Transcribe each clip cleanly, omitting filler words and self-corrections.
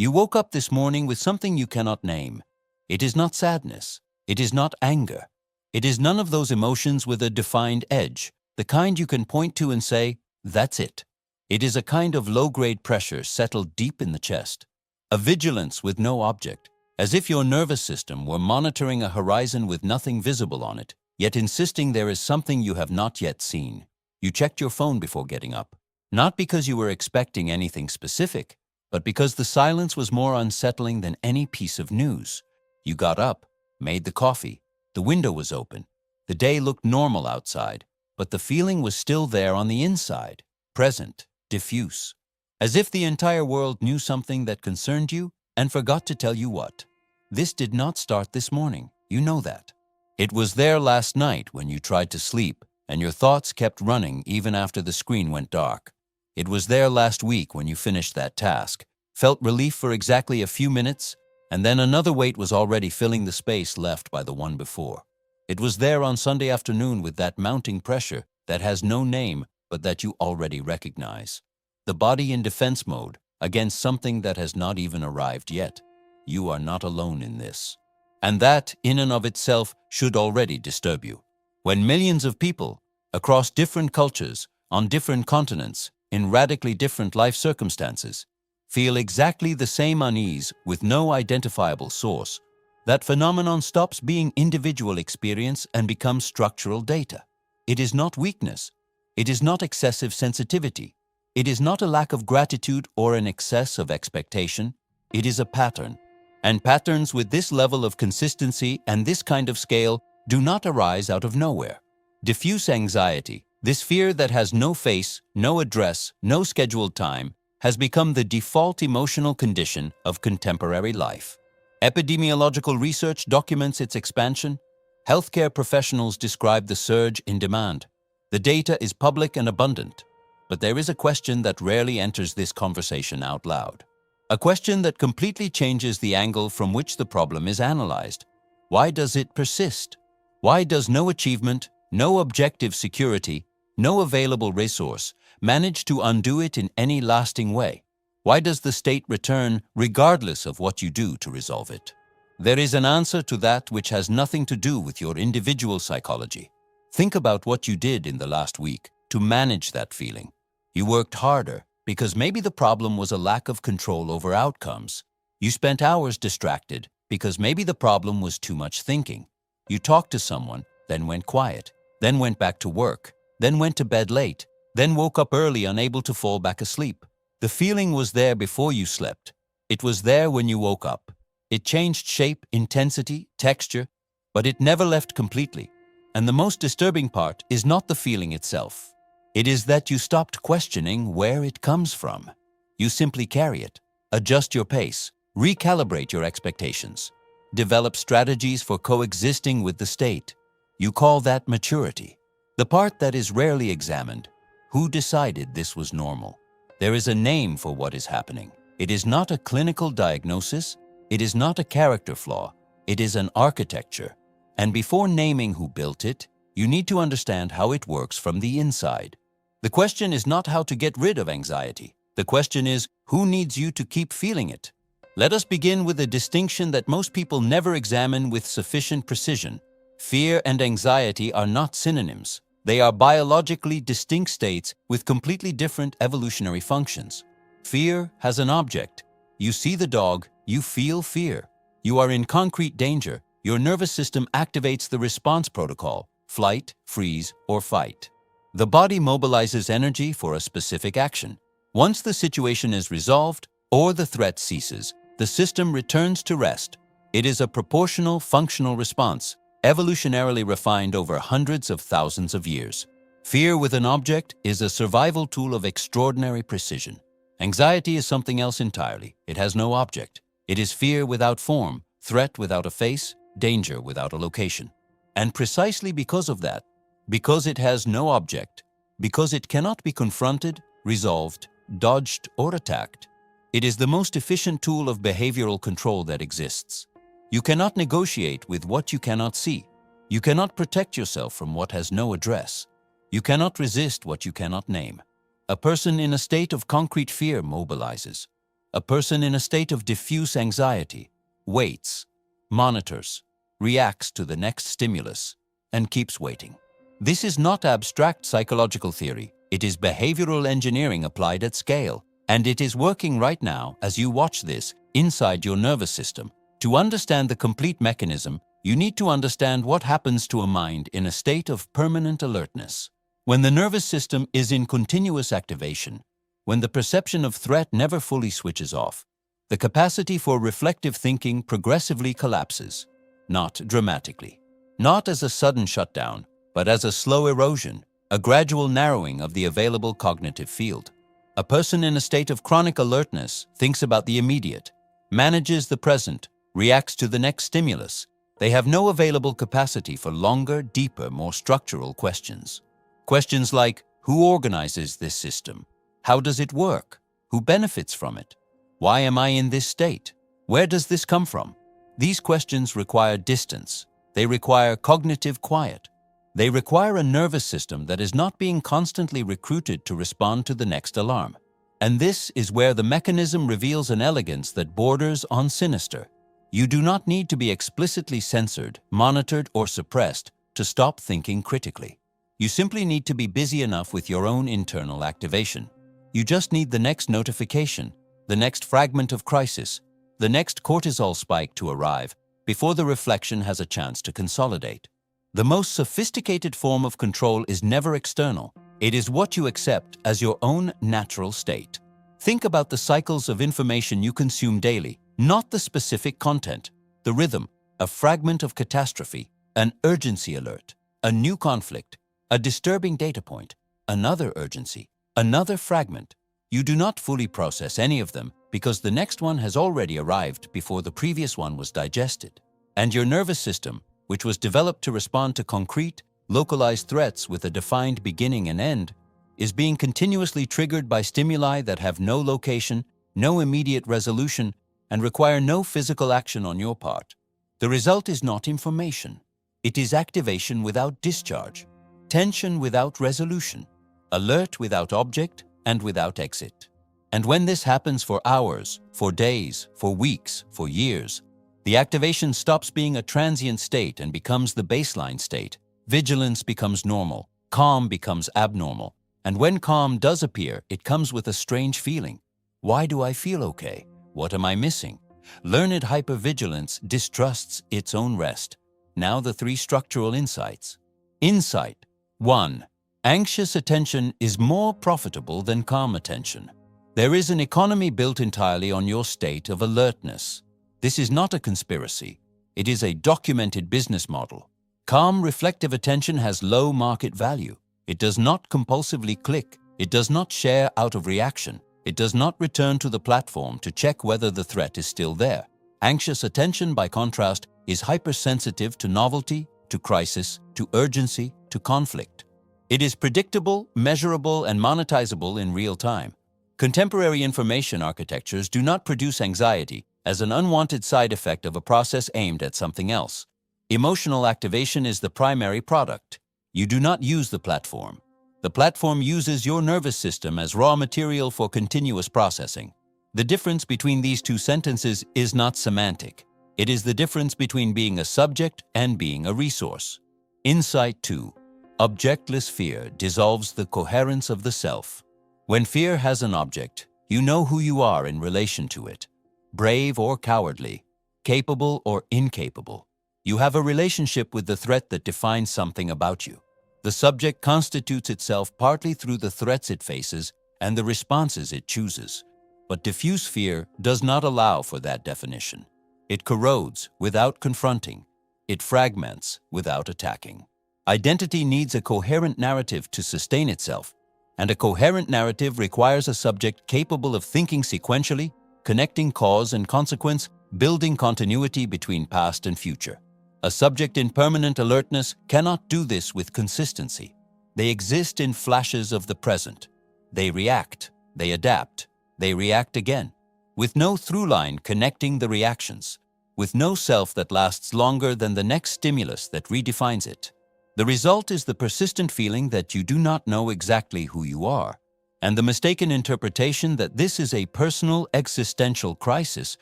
You woke up this morning with something you cannot name. It is not sadness. It is not anger. It is none of those emotions with a defined edge, the kind you can point to and say, that's it. It is a kind of low-grade pressure settled deep in the chest, a vigilance with no object, as if your nervous system were monitoring a horizon with nothing visible on it, yet insisting there is something you have not yet seen. You checked your phone before getting up, not because you were expecting anything specific, but because the silence was more unsettling than any piece of news. You got up, made the coffee, the window was open, the day looked normal outside, but the feeling was still there on the inside, present, diffuse, as if the entire world knew something that concerned you and forgot to tell you what. This did not start this morning, you know that. It was there last night when you tried to sleep and your thoughts kept running even after the screen went dark. It was there last week when you finished that task, felt relief for exactly a few minutes, and then another weight was already filling the space left by the one before. It was there on Sunday afternoon with that mounting pressure that has no name but that you already recognize. The body in defense mode against something that has not even arrived yet. You are not alone in this. And that, in and of itself, should already disturb you. When millions of people, across different cultures, on different continents, in radically different life circumstances, feel exactly the same unease with no identifiable source, that phenomenon stops being individual experience and becomes structural data. It is not weakness. It is not excessive sensitivity. It is not a lack of gratitude or an excess of expectation. It is a pattern. And patterns with this level of consistency and this kind of scale do not arise out of nowhere. Diffuse anxiety, this fear that has no face, no address, no scheduled time, has become the default emotional condition of contemporary life. Epidemiological research documents its expansion. Healthcare professionals describe the surge in demand. The data is public and abundant. But there is a question that rarely enters this conversation out loud. A question that completely changes the angle from which the problem is analyzed. Why does it persist? Why does no achievement, no objective security, no available resource manage to undo it in any lasting way? Why does the state return regardless of what you do to resolve it? There is an answer to that which has nothing to do with your individual psychology. Think about what you did in the last week to manage that feeling. You worked harder because maybe the problem was a lack of control over outcomes. You spent hours distracted because maybe the problem was too much thinking. You talked to someone, then went quiet, then went back to work, then went to bed late, then woke up early unable to fall back asleep. The feeling was there before you slept. It was there when you woke up. It changed shape, intensity, texture, but it never left completely. And the most disturbing part is not the feeling itself. It is that you stopped questioning where it comes from. You simply carry it, adjust your pace, recalibrate your expectations, develop strategies for coexisting with the state. You call that maturity. The part that is rarely examined. Who decided this was normal? There is a name for what is happening. It is not a clinical diagnosis. It is not a character flaw. It is an architecture. And before naming who built it, you need to understand how it works from the inside. The question is not how to get rid of anxiety. The question is, who needs you to keep feeling it? Let us begin with a distinction that most people never examine with sufficient precision. Fear and anxiety are not synonyms. They are biologically distinct states with completely different evolutionary functions. Fear has an object. You see the dog, you feel fear. You are in concrete danger. Your nervous system activates the response protocol: flight, freeze, or fight. The body mobilizes energy for a specific action. Once the situation is resolved or the threat ceases, the system returns to rest. It is a proportional, functional response, evolutionarily refined over hundreds of thousands of years. Fear with an object is a survival tool of extraordinary precision. Anxiety is something else entirely. It has no object. It is fear without form, threat without a face, danger without a location. And precisely because of that, because it has no object, because it cannot be confronted, resolved, dodged, or attacked, it is the most efficient tool of behavioral control that exists. You cannot negotiate with what you cannot see. You cannot protect yourself from what has no address. You cannot resist what you cannot name. A person in a state of concrete fear mobilizes. A person in a state of diffuse anxiety waits, monitors, reacts to the next stimulus, and keeps waiting. This is not abstract psychological theory. It is behavioral engineering applied at scale, and it is working right now as you watch this inside your nervous system. To understand the complete mechanism, you need to understand what happens to a mind in a state of permanent alertness. When the nervous system is in continuous activation, when the perception of threat never fully switches off, the capacity for reflective thinking progressively collapses, not dramatically, not as a sudden shutdown, but as a slow erosion, a gradual narrowing of the available cognitive field. A person in a state of chronic alertness thinks about the immediate, manages the present, reacts to the next stimulus. They have no available capacity for longer, deeper, more structural questions. Questions like, who organizes this system? How does it work? Who benefits from it? Why am I in this state? Where does this come from? These questions require distance. They require cognitive quiet. They require a nervous system that is not being constantly recruited to respond to the next alarm. And this is where the mechanism reveals an elegance that borders on sinister. You do not need to be explicitly censored, monitored, or suppressed to stop thinking critically. You simply need to be busy enough with your own internal activation. You just need the next notification, the next fragment of crisis, the next cortisol spike to arrive before the reflection has a chance to consolidate. The most sophisticated form of control is never external. It is what you accept as your own natural state. Think about the cycles of information you consume daily, not the specific content, the rhythm, a fragment of catastrophe, an urgency alert, a new conflict, a disturbing data point, another urgency, another fragment. You do not fully process any of them because the next one has already arrived before the previous one was digested. And your nervous system, which was developed to respond to concrete, localized threats with a defined beginning and end, is being continuously triggered by stimuli that have no location, no immediate resolution, and require no physical action on your part. The result is not information. It is activation without discharge, tension without resolution, alert without object, and without exit. And when this happens for hours, for days, for weeks, for years, the activation stops being a transient state and becomes the baseline state. Vigilance becomes normal, calm becomes abnormal, and when calm does appear, it comes with a strange feeling. Why do I feel okay? What am I missing? Learned hypervigilance distrusts its own rest. Now the 3 structural insights. Insight 1. Anxious attention is more profitable than calm attention. There is an economy built entirely on your state of alertness. This is not a conspiracy. It is a documented business model. Calm, reflective attention has low market value. It does not compulsively click. It does not share out of reaction. It does not return to the platform to check whether the threat is still there. Anxious attention, by contrast, is hypersensitive to novelty, to crisis, to urgency, to conflict. It is predictable, measurable, and monetizable in real time. Contemporary information architectures do not produce anxiety as an unwanted side effect of a process aimed at something else. Emotional activation is the primary product. You do not use the platform. The platform uses your nervous system as raw material for continuous processing. The difference between these 2 sentences is not semantic. It is the difference between being a subject and being a resource. Insight 2. Objectless fear dissolves the coherence of the self. When fear has an object, you know who you are in relation to it. Brave or cowardly, capable or incapable. You have a relationship with the threat that defines something about you. The subject constitutes itself partly through the threats it faces and the responses it chooses. But diffuse fear does not allow for that definition. It corrodes without confronting. It fragments without attacking. Identity needs a coherent narrative to sustain itself, and a coherent narrative requires a subject capable of thinking sequentially, connecting cause and consequence, building continuity between past and future. A subject in permanent alertness cannot do this with consistency. They exist in flashes of the present. They react, they adapt, they react again, with no through line connecting the reactions, with no self that lasts longer than the next stimulus that redefines it. The result is the persistent feeling that you do not know exactly who you are. and the mistaken interpretation that this is a personal existential crisis,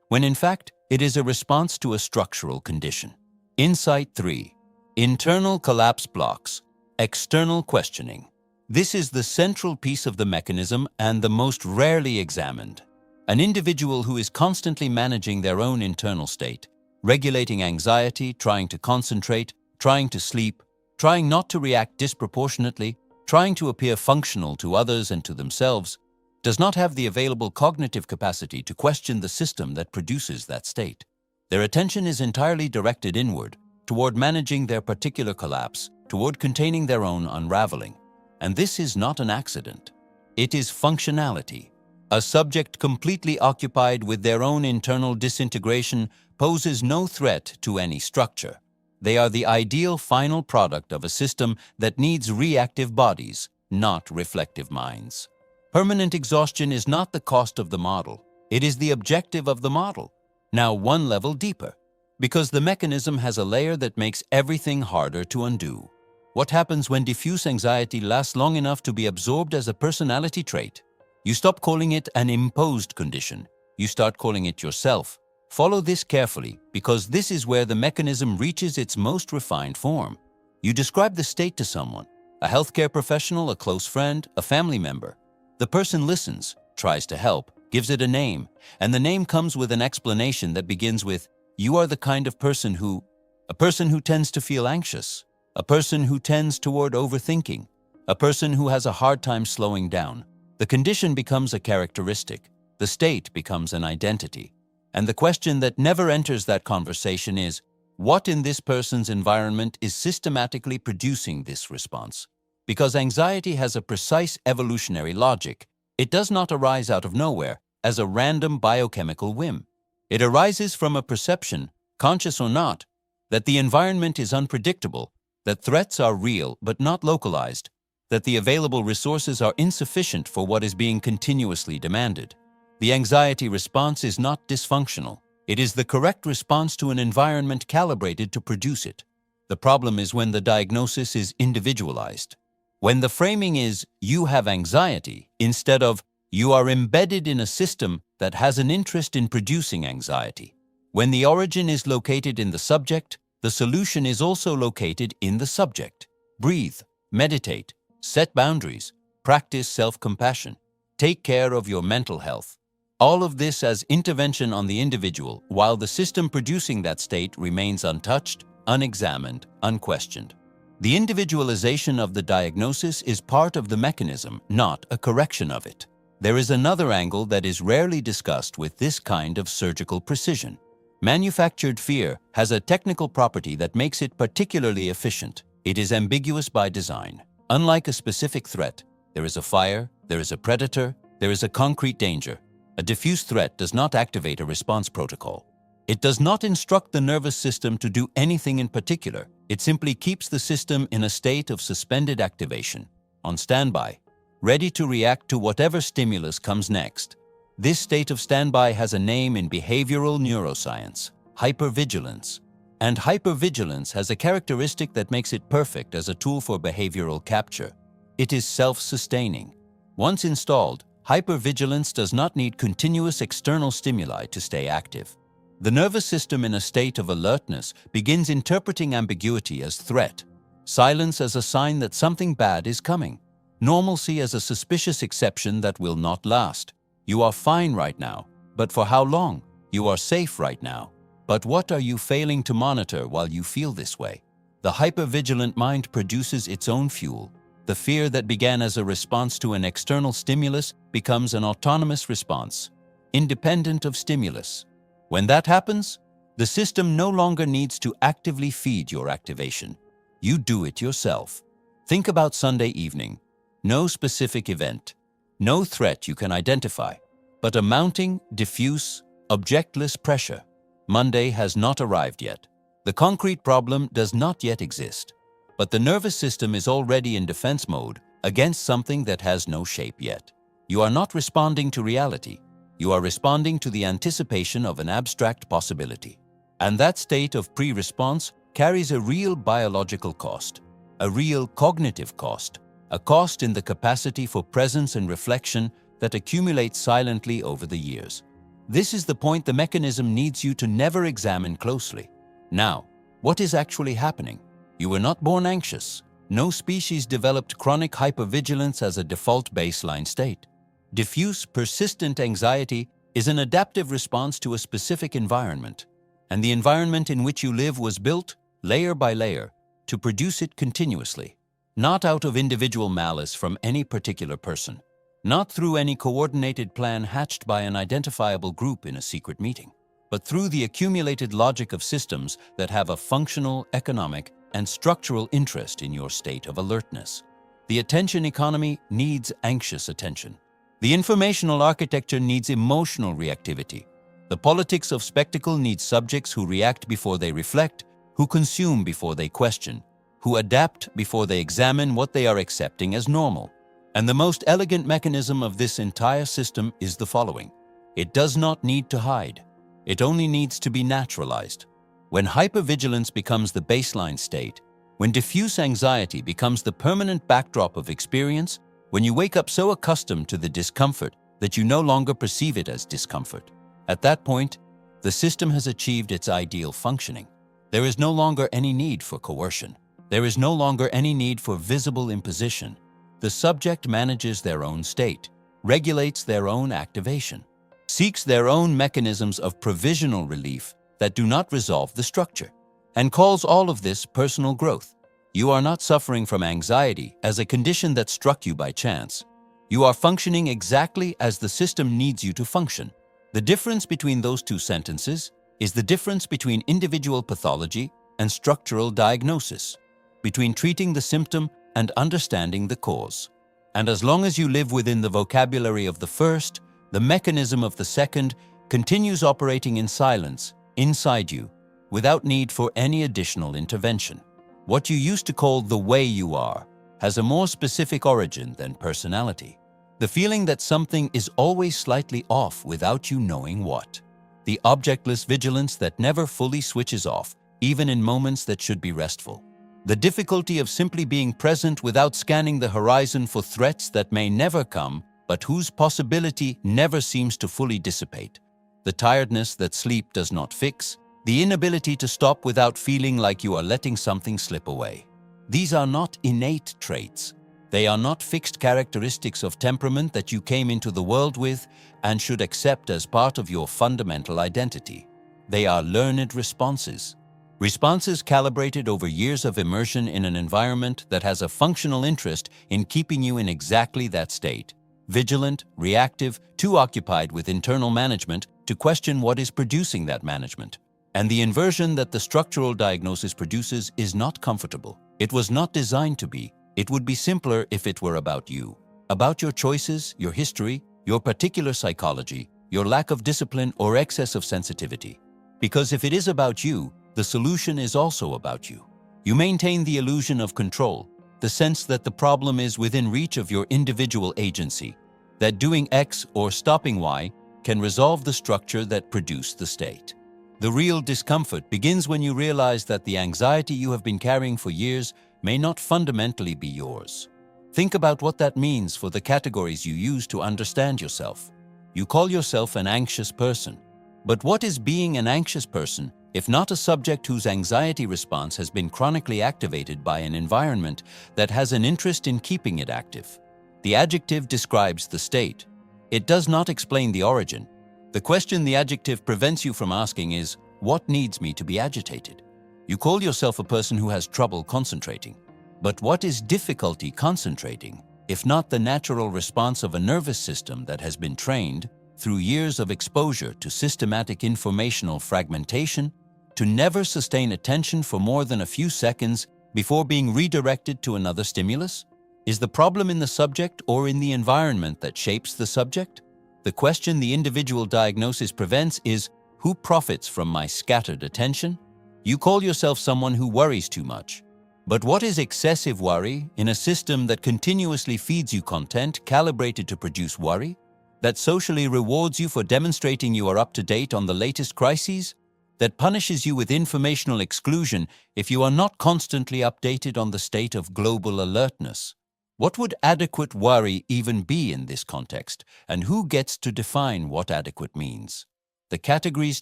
when in fact it is a response to a structural condition. Insight 3. Internal collapse blocks. External questioning. This is the central piece of the mechanism and the most rarely examined. An individual who is constantly managing their own internal state, regulating anxiety, trying to concentrate, trying to sleep, trying not to react disproportionately, trying to appear functional to others and to themselves, does not have the available cognitive capacity to question the system that produces that state. Their attention is entirely directed inward, toward managing their particular collapse, toward containing their own unraveling. And this is not an accident. It is functionality. A subject completely occupied with their own internal disintegration poses no threat to any structure. They are the ideal final product of a system that needs reactive bodies, not reflective minds. Permanent exhaustion is not the cost of the model. It is the objective of the model. Now one level deeper, because the mechanism has a layer that makes everything harder to undo. What happens when diffuse anxiety lasts long enough to be absorbed as a personality trait? You stop calling it an imposed condition. You start calling it yourself. Follow this carefully, because this is where the mechanism reaches its most refined form. You describe the state to someone, a healthcare professional, a close friend, a family member. The person listens, tries to help, gives it a name, and the name comes with an explanation that begins with, "You are the kind of person who," a person who tends to feel anxious, a person who tends toward overthinking, a person who has a hard time slowing down. The condition becomes a characteristic. The state becomes an identity. And the question that never enters that conversation is, what in this person's environment is systematically producing this response? Because anxiety has a precise evolutionary logic. It does not arise out of nowhere as a random biochemical whim. It arises from a perception, conscious or not, that the environment is unpredictable, that threats are real but not localized, that the available resources are insufficient for what is being continuously demanded. The anxiety response is not dysfunctional. It is the correct response to an environment calibrated to produce it. The problem is when the diagnosis is individualized. When the framing is, "you have anxiety," instead of, "you are embedded in a system that has an interest in producing anxiety." When the origin is located in the subject, the solution is also located in the subject. Breathe, meditate, set boundaries, practice self-compassion, take care of your mental health. All of this as intervention on the individual, while the system producing that state remains untouched, unexamined, unquestioned. The individualization of the diagnosis is part of the mechanism, not a correction of it. There is another angle that is rarely discussed with this kind of surgical precision. Manufactured fear has a technical property that makes it particularly efficient. It is ambiguous by design. Unlike a specific threat, there is a fire, there is a predator, there is a concrete danger. A diffuse threat does not activate a response protocol. It does not instruct the nervous system to do anything in particular. It simply keeps the system in a state of suspended activation, on standby, ready to react to whatever stimulus comes next. This state of standby has a name in behavioral neuroscience: hypervigilance. And hypervigilance has a characteristic that makes it perfect as a tool for behavioral capture. It is self-sustaining. Once installed, hypervigilance does not need continuous external stimuli to stay active. The nervous system in a state of alertness begins interpreting ambiguity as threat, silence as a sign that something bad is coming, normalcy as a suspicious exception that will not last. You are fine right now, but for how long? You are safe right now. But what are you failing to monitor while you feel this way? The hypervigilant mind produces its own fuel. The fear that began as a response to an external stimulus becomes an autonomous response, independent of stimulus. When that happens, the system no longer needs to actively feed your activation. You do it yourself. Think about Sunday evening. No specific event, no threat you can identify, but a mounting, diffuse, objectless pressure. Monday has not arrived yet. The concrete problem does not yet exist. But the nervous system is already in defense mode against something that has no shape yet. You are not responding to reality. You are responding to the anticipation of an abstract possibility. And that state of pre-response carries a real biological cost, a real cognitive cost. a cost in the capacity for presence and reflection that accumulates silently over the years. This is the point the mechanism needs you to never examine closely. Now, what is actually happening? You were not born anxious. No species developed chronic hypervigilance as a default baseline state. Diffuse, persistent anxiety is an adaptive response to a specific environment, and the environment in which you live was built, layer by layer, to produce it continuously, not out of individual malice from any particular person, not through any coordinated plan hatched by an identifiable group in a secret meeting, but through the accumulated logic of systems that have a functional, economic, and structural interest in your state of alertness. The attention economy needs anxious attention. The informational architecture needs emotional reactivity. The politics of spectacle needs subjects who react before they reflect, who consume before they question, who adapt before they examine what they are accepting as normal. And the most elegant mechanism of this entire system is the following. It does not need to hide. It only needs to be naturalized. When hypervigilance becomes the baseline state, when diffuse anxiety becomes the permanent backdrop of experience, when you wake up so accustomed to the discomfort that you no longer perceive it as discomfort, at that point, the system has achieved its ideal functioning. There is no longer any need for coercion. There is no longer any need for visible imposition. The subject manages their own state, regulates their own activation, seeks their own mechanisms of provisional relief that do not resolve the structure, and calls all of this personal growth. You are not suffering from anxiety as a condition that struck you by chance. You are functioning exactly as the system needs you to function. The difference between those two sentences is the difference between individual pathology and structural diagnosis, between treating the symptom and understanding the cause. And as long as you live within the vocabulary of the first, the mechanism of the second continues operating in silence, inside you, without need for any additional intervention. What you used to call the way you are has a more specific origin than personality. The feeling that something is always slightly off without you knowing what. The objectless vigilance that never fully switches off, even in moments that should be restful. The difficulty of simply being present without scanning the horizon for threats that may never come, but whose possibility never seems to fully dissipate. The tiredness that sleep does not fix, the inability to stop without feeling like you are letting something slip away. These are not innate traits. They are not fixed characteristics of temperament that you came into the world with and should accept as part of your fundamental identity. They are learned responses. Responses calibrated over years of immersion in an environment that has a functional interest in keeping you in exactly that state. Vigilant, reactive, too occupied with internal management to question what is producing that management. And the inversion that the structural diagnosis produces is not comfortable. It was not designed to be. It would be simpler if it were about you, about your choices, your history, your particular psychology, your lack of discipline or excess of sensitivity. Because if it is about you, the solution is also about you. You maintain the illusion of control, the sense that the problem is within reach of your individual agency, that doing X or stopping Y can resolve the structure that produced the state. The real discomfort begins when you realize that the anxiety you have been carrying for years may not fundamentally be yours. Think about what that means for the categories you use to understand yourself. You call yourself an anxious person. But what is being an anxious person if not a subject whose anxiety response has been chronically activated by an environment that has an interest in keeping it active? The adjective describes the state. It does not explain the origin. The question the adjective prevents you from asking is, what needs me to be agitated? You call yourself a person who has trouble concentrating. But what is difficulty concentrating, if not the natural response of a nervous system that has been trained, through years of exposure to systematic informational fragmentation, to never sustain attention for more than a few seconds before being redirected to another stimulus? Is the problem in the subject or in the environment that shapes the subject? The question the individual diagnosis prevents is, who profits from my scattered attention? You call yourself someone who worries too much. But what is excessive worry in a system that continuously feeds you content calibrated to produce worry? That socially rewards you for demonstrating you are up to date on the latest crises? That punishes you with informational exclusion if you are not constantly updated on the state of global alertness? What would adequate worry even be in this context, and who gets to define what adequate means? The categories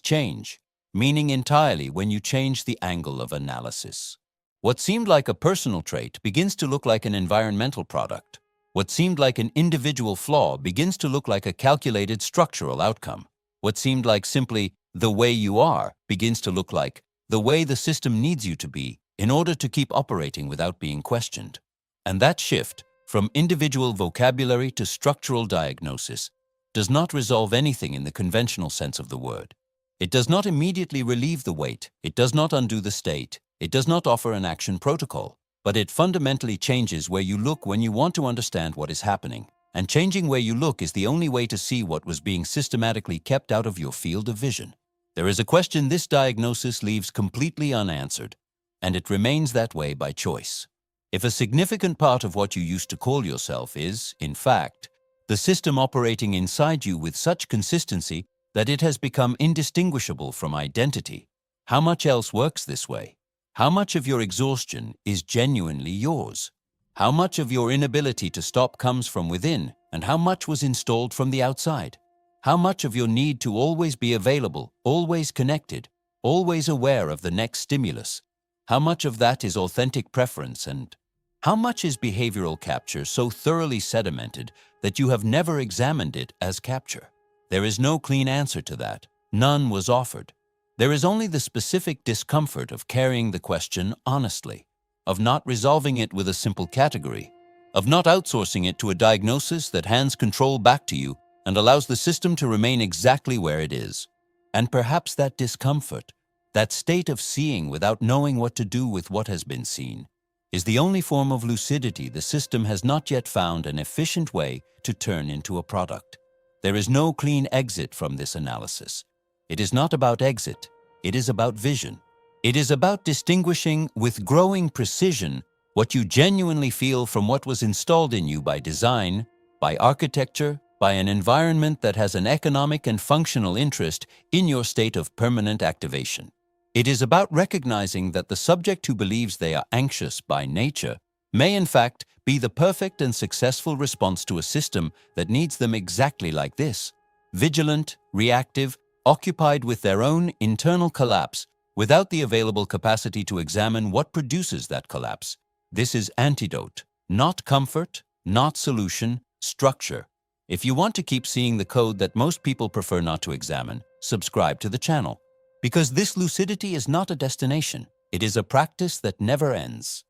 change, meaning entirely when you change the angle of analysis. What seemed like a personal trait begins to look like an environmental product. What seemed like an individual flaw begins to look like a calculated structural outcome. What seemed like simply the way you are begins to look like the way the system needs you to be in order to keep operating without being questioned. And that shift, from individual vocabulary to structural diagnosis, does not resolve anything in the conventional sense of the word. It does not immediately relieve the weight, it does not undo the state, it does not offer an action protocol, but it fundamentally changes where you look when you want to understand what is happening. And changing where you look is the only way to see what was being systematically kept out of your field of vision. There is a question this diagnosis leaves completely unanswered, and it remains that way by choice. If a significant part of what you used to call yourself is, in fact, the system operating inside you with such consistency that it has become indistinguishable from identity, how much else works this way? How much of your exhaustion is genuinely yours? How much of your inability to stop comes from within, and how much was installed from the outside? How much of your need to always be available, always connected, always aware of the next stimulus? How much of that is authentic preference, and how much is behavioral capture so thoroughly sedimented that you have never examined it as capture? There is no clean answer to that. None was offered. There is only the specific discomfort of carrying the question honestly, of not resolving it with a simple category, of not outsourcing it to a diagnosis that hands control back to you and allows the system to remain exactly where it is. And perhaps that discomfort, that state of seeing without knowing what to do with what has been seen, is the only form of lucidity the system has not yet found an efficient way to turn into a product. There is no clean exit from this analysis. It is not about exit, it is about vision. It is about distinguishing with growing precision what you genuinely feel from what was installed in you by design, by architecture, by an environment that has an economic and functional interest in your state of permanent activation. It is about recognizing that the subject who believes they are anxious by nature may in fact be the perfect and successful response to a system that needs them exactly like this: vigilant, reactive, occupied with their own internal collapse without the available capacity to examine what produces that collapse. This is antidote, not comfort, not solution, structure. If you want to keep seeing the code that most people prefer not to examine, subscribe to the channel. Because this lucidity is not a destination, it is a practice that never ends.